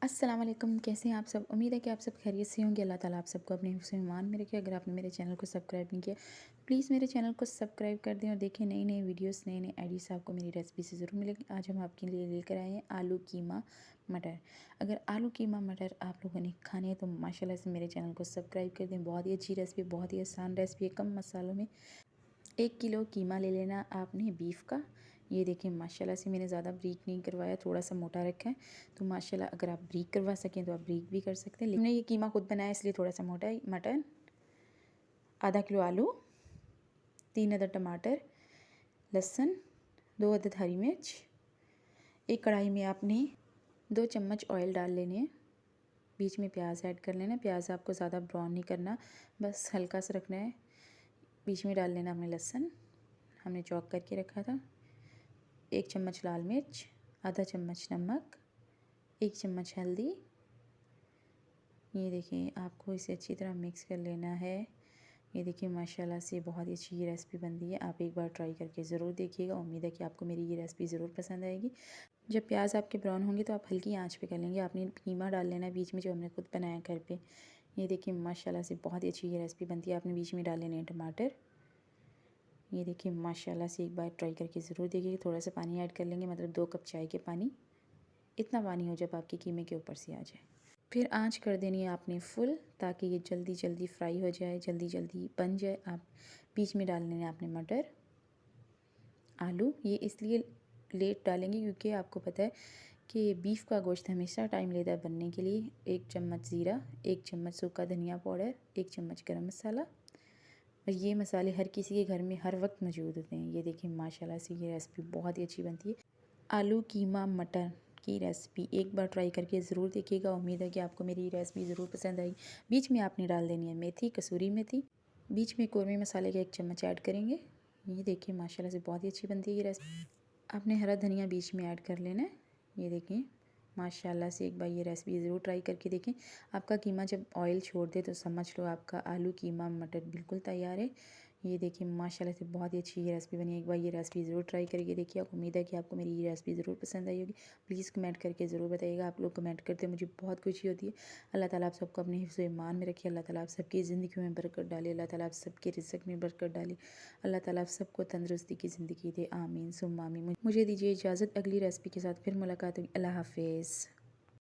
अस्सलाम वालेकुम। कैसे हैं आप सब? उम्मीद है कि आप सब खैरियत से होंगे। अल्लाह ताला आप सबको अपने हिफ्ज़ में ईमान में रखे। अगर आपने मेरे चैनल को सब्सक्राइब नहीं किया, प्लीज़ मेरे चैनल को सब्सक्राइब कर दें और देखें नई नई वीडियोस, नए नए आइडियाज़ आपको मेरी रेसिपी से ज़रूर मिलेगी। आज हम आपके लिए लेकर आए हैं आलू कीमा मटर। अगर आलू कीमा मटर आप लोगों ने खाने हैं तो माशाल्लाह से मेरे चैनल को सब्सक्राइब कर दें। बहुत ही अच्छी रेसिपी, बहुत ही आसान रेसिपी है, कम मसालों में। 1 किलो कीमा ले लेना आपने बीफ का। ये देखिए माशाल्लाह से मैंने ज़्यादा ब्रीक नहीं करवाया, थोड़ा सा मोटा रखा है। तो माशाल्लाह अगर आप ब्रीक करवा सकें तो आप ब्रीक भी कर सकते हैं, लेकिन हमने ये कीमा खुद बनाया इसलिए थोड़ा सा मोटा है। मटन, आधा किलो आलू, 3 अदद टमाटर, लहसुन, 2 अदद हरी मिर्च। एक कढ़ाई में आपने 2 चम्मच ऑयल डाल लेने हैं। बीच में प्याज ऐड कर लेना। प्याज आपको ज़्यादा ब्राउन नहीं करना, बस हल्का सा रखना है। बीच में डाल लेना हमने लहसुन, हमने चॉप करके रखा था। 1 चम्मच लाल मिर्च, आधा चम्मच नमक, 1 चम्मच हल्दी। ये देखिए आपको इसे अच्छी तरह मिक्स कर लेना है। ये देखिए माशाल्लाह से बहुत ही अच्छी ये रेसिपी बनती है। आप एक बार ट्राई करके ज़रूर देखिएगा। उम्मीद है कि आपको मेरी ये रेसिपी ज़रूर पसंद आएगी। जब प्याज आपके ब्राउन होंगे तो आप हल्की आंच पे कर लेंगे। आपने कीमा डाल लेना बीच में, जो हमने खुद बनाया घर पे। ये देखिए माशाल्लाह से बहुत ही अच्छी ये रेसिपी बनती है। आपने बीच में डाल लेने हैं टमाटर। ये देखिए माशाल्लाह से एक बार ट्राई करके ज़रूर देखिए। थोड़ा सा पानी ऐड कर लेंगे, मतलब 2 कप चाय के पानी। इतना पानी हो जब आपके कीमे के ऊपर से आ जाए। फिर आंच कर देनी है आपने फुल, ताकि ये जल्दी जल्दी फ्राई हो जाए, जल्दी जल्दी बन जाए। आप बीच में डाल लेने आपने मटर, आलू। ये इसलिए लेट डालेंगे क्योंकि आपको पता है कि बीफ का गोश्त हमेशा टाइम लेता है बनने के लिए। 1 चम्मच ज़ीरा, 1 चम्मच सूखा धनिया पाउडर, 1 चम्मच गरम मसाला। और ये मसाले हर किसी के घर में हर वक्त मौजूद होते हैं। ये देखिए माशाल्लाह से ये रेसिपी बहुत ही अच्छी बनती है। आलू कीमा मटर की रेसिपी एक बार ट्राई करके ज़रूर देखिएगा। उम्मीद है कि आपको मेरी रेसिपी ज़रूर पसंद आई। बीच में आपने डाल देनी है मेथी, कसूरी मेथी। बीच में कौरमे मसाले का 1 चम्मच ऐड करेंगे। ये देखिए माशाल्लाह से बहुत ही अच्छी बनती है ये रेसिपी। आपने हरा धनिया बीच में ऐड कर लेना है। ये देखिए माशाल्लाह से एक बार ये रेसिपी ज़रूर ट्राई करके देखें। आपका कीमा जब ऑयल छोड़ दे तो समझ लो आपका आलू कीमा मटर बिल्कुल तैयार है। ये देखिए माशाल्लाह से बहुत ही अच्छी ये रेसिपी बनी। एक बार ये रेसिपी ज़रूर ट्राई करके देखिए। आप उम्मीद है कि आपको मेरी ये रेसिपी ज़रूर पसंद आई होगी। प्लीज़ कमेंट करके ज़रूर बताइएगा। आप लोग कमेंट करते मुझे बहुत खुशी होती है। अल्लाह ताला आप सबको अपने हिफ्ज़ ईमान में रखे। अल्लाह ताला आप सबकी ज़िंदगी में बरकत डाले। अल्लाह ताला आप सबके रिज़्क़ में बरकत डाले। अल्लाह ताला आप सबको तंदुरुस्ती की ज़िंदगी दे। आमीन सुम्मा आमीन। मुझे दीजिए इजाज़त। अगली रेसिपी के साथ फिर मुलाकात होगी। अल्लाह हाफ़िज़।